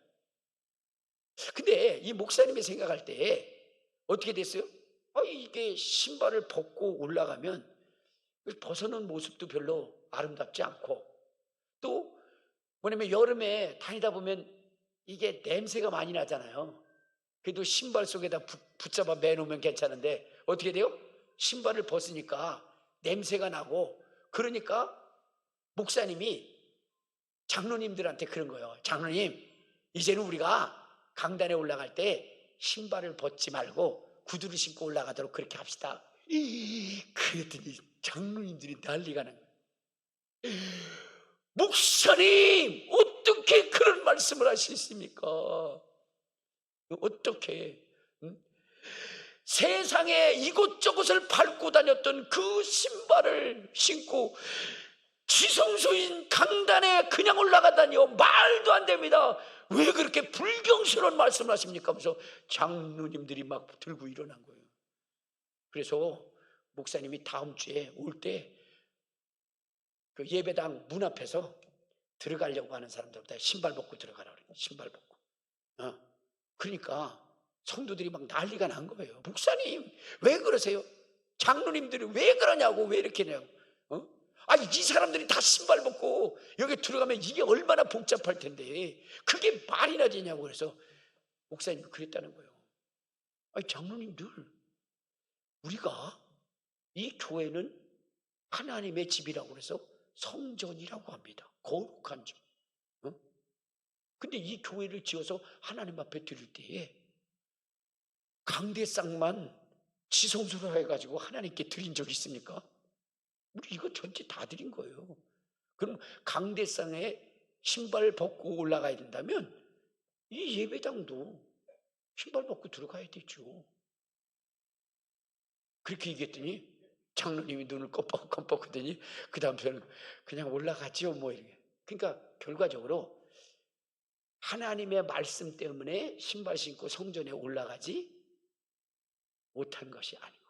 근데 이 목사님이 생각할 때 어떻게 됐어요? 이게 신발을 벗고 올라가면 벗어놓은 모습도 별로 아름답지 않고, 또 뭐냐면 여름에 다니다 보면 이게 냄새가 많이 나잖아요. 그래도 신발 속에다 붙잡아 매놓으면 괜찮은데 어떻게 돼요? 신발을 벗으니까 냄새가 나고, 그러니까 목사님이 장로님들한테 그런 거예요. 장로님, 이제는 우리가 강단에 올라갈 때 신발을 벗지 말고 구두를 신고 올라가도록 그렇게 합시다. 그랬더니 장로님들이 난리가 난 거예요. 목사님, 어떻게 그런 말씀을 하시겠습니까? 어떻게? 세상에 이곳저곳을 밟고 다녔던 그 신발을 신고 지성소인 강단에 그냥 올라가다니요, 말도 안 됩니다. 왜 그렇게 불경스러운 말씀을 하십니까? 하면서 장로님들이 막 들고 일어난 거예요. 그래서 목사님이 다음 주에 올 때 그 예배당 문 앞에서 들어가려고 하는 사람들보다 신발 벗고 들어가라 그래요. 신발 벗고. 그러니까 성도들이 막 난리가 난 거예요. 목사님, 왜 그러세요? 장로님들이 왜 그러냐고, 왜 이렇게 하냐고. 아니, 이 사람들이 다 신발 벗고 여기 들어가면 이게 얼마나 복잡할 텐데 그게 말이나 되냐고. 그래서 목사님이 그랬다는 거예요. 아니, 장로님들, 우리가 이 교회는 하나님의 집이라고 해서 성전이라고 합니다. 거룩한 집. 근데 이 교회를 지어서 하나님 앞에 드릴 때에 강대상만 지성소로 해가지고 하나님께 드린 적 있습니까? 우리 이거 전체 다 드린 거예요. 그럼 강대상에 신발 벗고 올라가야 된다면 이 예배당도 신발 벗고 들어가야 되죠. 그렇게 얘기했더니 장로님이 눈을 껌뻑껌뻑 하더니 그 다음 저는 그냥 올라가지요 뭐 이렇게. 그러니까 결과적으로 하나님의 말씀 때문에 신발 신고 성전에 올라가지 못한 것이 아니고,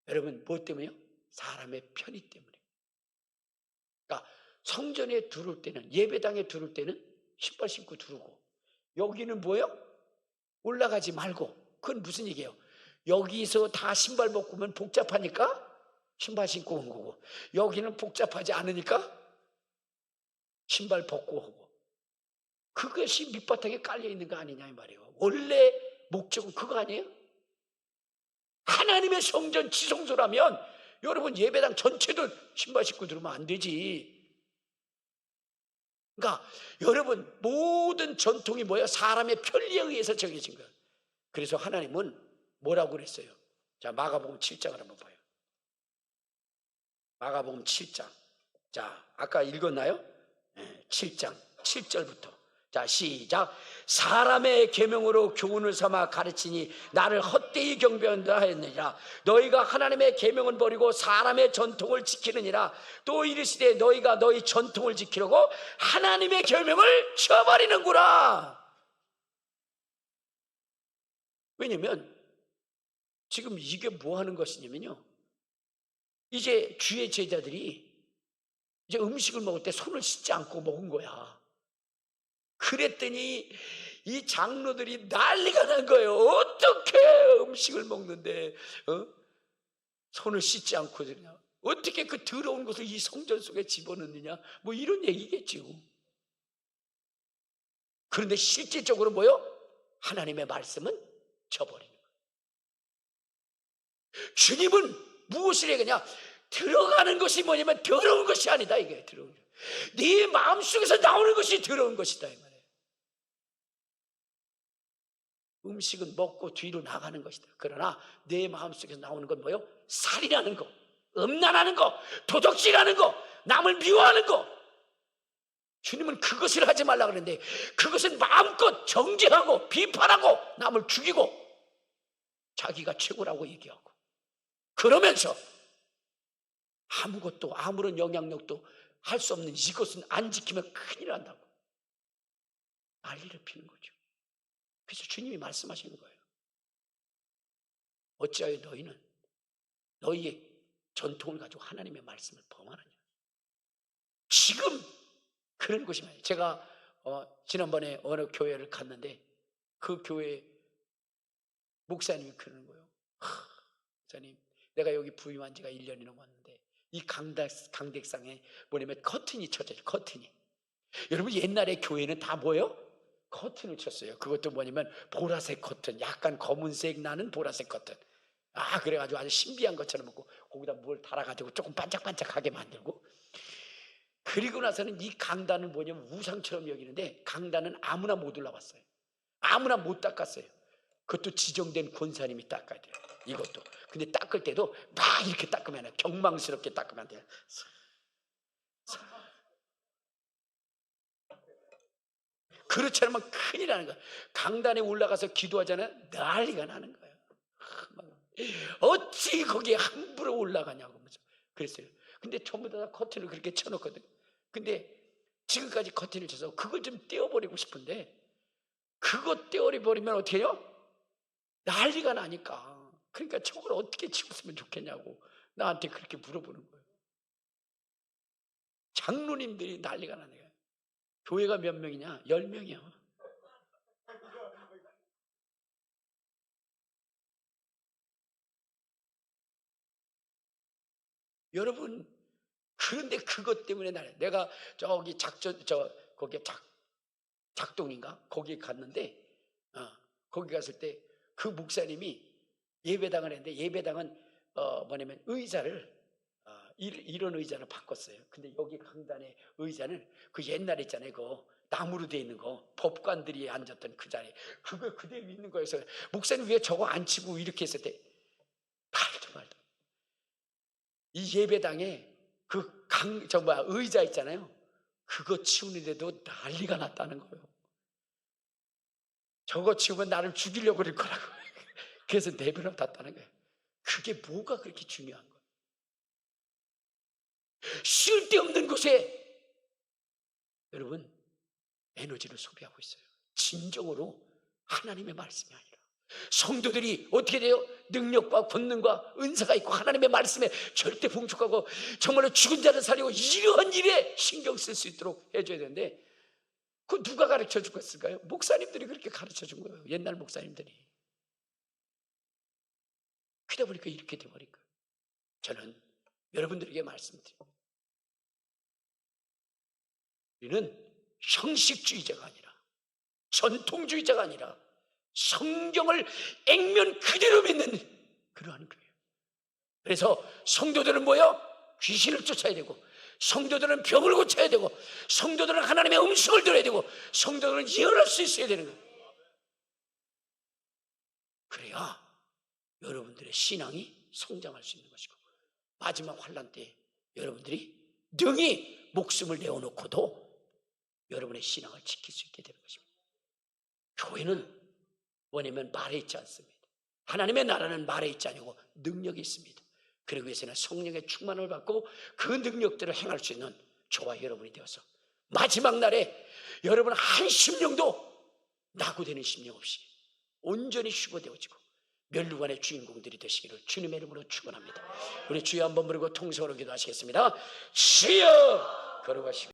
여러분 뭐 때문에요? 사람의 편의 때문에. 그러니까 성전에 들어올 때는, 예배당에 들어올 때는 신발 신고 들어오고, 여기는 뭐예요? 올라가지 말고. 그건 무슨 얘기예요? 여기서 다 신발 벗고 오면 복잡하니까 신발 신고 온 거고, 여기는 복잡하지 않으니까 신발 벗고 오고. 그것이 밑바닥에 깔려 있는 거 아니냐 이 말이에요. 원래 목적은 그거 아니에요? 하나님의 성전 지성소라면 여러분 예배당 전체도 신발 신고 들어오면 안 되지. 그러니까 여러분 모든 전통이 뭐예요? 사람의 편리에 의해서 정해진 거예요. 그래서 하나님은 뭐라고 그랬어요? 자, 마가복음 7장을 한번 봐요. 마가복음 7장. 자, 아까 읽었나요? 7장 7절부터. 자, 시작. 사람의 계명으로 교훈을 삼아 가르치니 나를 헛되이 경배한다 하였느니라. 너희가 하나님의 계명은 버리고 사람의 전통을 지키느니라. 또 이르시되 너희가 너희 전통을 지키려고 하나님의 계명을 저버리는구나. 왜냐면 지금 이게 뭐 하는 것이냐면요, 이제 주의 제자들이 이제 음식을 먹을 때 손을 씻지 않고 먹은 거야. 그랬더니 이 장로들이 난리가 난 거예요. 어떻게 음식을 먹는데 손을 씻지 않고 그러냐? 어떻게 그 더러운 것을 이 성전 속에 집어넣느냐? 뭐 이런 얘기겠죠. 그런데 실질적으로 뭐요? 하나님의 말씀은 저버리는 거예요. 주님은 무엇을 얘기하냐? 들어가는 것이 뭐냐면 더러운 것이 아니다 이게. 더러운 것. 네 마음속에서 나오는 것이 더러운 것이다 이 말이에요. 음식은 먹고 뒤로 나가는 것이다. 그러나 내 마음속에서 나오는 건 뭐예요? 살인하는 거, 음란하는 거, 도둑질하는 거, 남을 미워하는 거. 주님은 그것을 하지 말라 그랬는데 그것은 마음껏 정죄하고 비판하고 남을 죽이고 자기가 최고라고 얘기하고, 그러면서 아무것도 아무런 영향력도 할 수 없는 이것은 안 지키면 큰일 난다고 난리를 피는 거죠. 그래서 주님이 말씀하시는 거예요. 어찌하여 너희는 너희의 전통을 가지고 하나님의 말씀을 범하느냐. 지금 그런 곳이 많아요. 제가 지난번에 어느 교회를 갔는데 그 교회 목사님이 그러는 거예요. 목사님, 내가 여기 부임한 지가 1년이 넘었는데 이 강대상에 뭐냐면 커튼이 쳐져요. 커튼이. 여러분, 옛날에 교회는 다 뭐예요? 커튼을 쳤어요. 그것도 뭐냐면 보라색 커튼, 약간 검은색 나는 보라색 커튼. 그래가지고 아주 신비한 것처럼 먹고 거기다 뭘 달아가지고 조금 반짝반짝하게 만들고, 그리고 나서는 이 강단은 뭐냐면 우상처럼 여기는데 강단은 아무나 못 올라갔어요. 아무나 못 닦았어요. 그것도 지정된 권사님이 닦아야 돼요. 이것도. 근데 닦을 때도 막 이렇게 닦으면 안 돼요. 경망스럽게 닦으면 안 돼요. 그렇지 않으면 큰일 나는 거야. 강단에 올라가서 기도하잖아요. 난리가 나는 거예요. 어찌 거기에 함부로 올라가냐고. 그랬어요. 근데 전부 다 커튼을 그렇게 쳐놓거든. 근데 지금까지 커튼을 쳐서 그걸 좀 떼어버리고 싶은데, 그거 떼어버리면 어떻게 해요? 난리가 나니까. 그러니까 저걸 어떻게 치웠으면 좋겠냐고 나한테 그렇게 물어보는 거예요. 장로님들이 난리가 나는 거예요. 교회가 몇 명이냐? 10명이야. 여러분, 그런데 그것 때문에 내가 저기 거기 작동인가? 거기에 갔는데, 거기 갔을 때 그 목사님이 예배당을 했는데, 예배당은 뭐냐면 의자를 이런 의자를 바꿨어요. 근데 여기 강단의 의자는 그 옛날에 있잖아요. 그 나무로 돼 있는 거, 법관들이 앉았던 그 자리, 그거 그대로 있는 거여서 목사님 왜 저거 안 치고 이렇게 했을 때 말도 이 예배당에 그 의자 있잖아요. 그거 치우는데도 난리가 났다는 거예요. 저거 치우면 나를 죽이려고 그럴 거라고. 그래서 내버려뒀다는 거예요. 그게 뭐가 그렇게 중요한 거예요? 쓸데없는 곳에 여러분 에너지를 소비하고 있어요. 진정으로 하나님의 말씀이 아니라. 성도들이 어떻게 돼요? 능력과 권능과 은사가 있고 하나님의 말씀에 절대 봉축하고 정말로 죽은 자를 살리고 이러한 일에 신경 쓸 수 있도록 해줘야 되는데, 그거 누가 가르쳐 주겠을까요? 목사님들이 그렇게 가르쳐 준 거예요. 옛날 목사님들이. 그러다 보니까 이렇게 돼버린 거예요. 저는 여러분들에게 말씀드립니다. 우리는 형식주의자가 아니라, 전통주의자가 아니라 성경을 액면 그대로 믿는 그러한 교회예요. 그래서 성도들은 뭐예요? 귀신을 쫓아야 되고, 성도들은 병을 고쳐야 되고, 성도들은 하나님의 음성을 들어야 되고, 성도들은 예언할 수 있어야 되는 거예요. 그래야 여러분들의 신앙이 성장할 수 있는 것이고, 마지막 환난 때 여러분들이 능히 목숨을 내어놓고도 여러분의 신앙을 지킬 수 있게 되는 것입니다. 교회는 뭐냐면 말에 있지 않습니다. 하나님의 나라는 말에 있지 않고 능력이 있습니다. 그러기 위해서는 성령의 충만을 받고 그 능력대로 행할 수 있는 저와 여러분이 되어서 마지막 날에 여러분 한 심령도 낙오되는 심령 없이 온전히 휴거되어지고 멸류관의 주인공들이 되시기를 주님의 이름으로 축원합니다. 우리 주여 한번 부르고 통성으로 기도하시겠습니다. 주여! 걸어가시고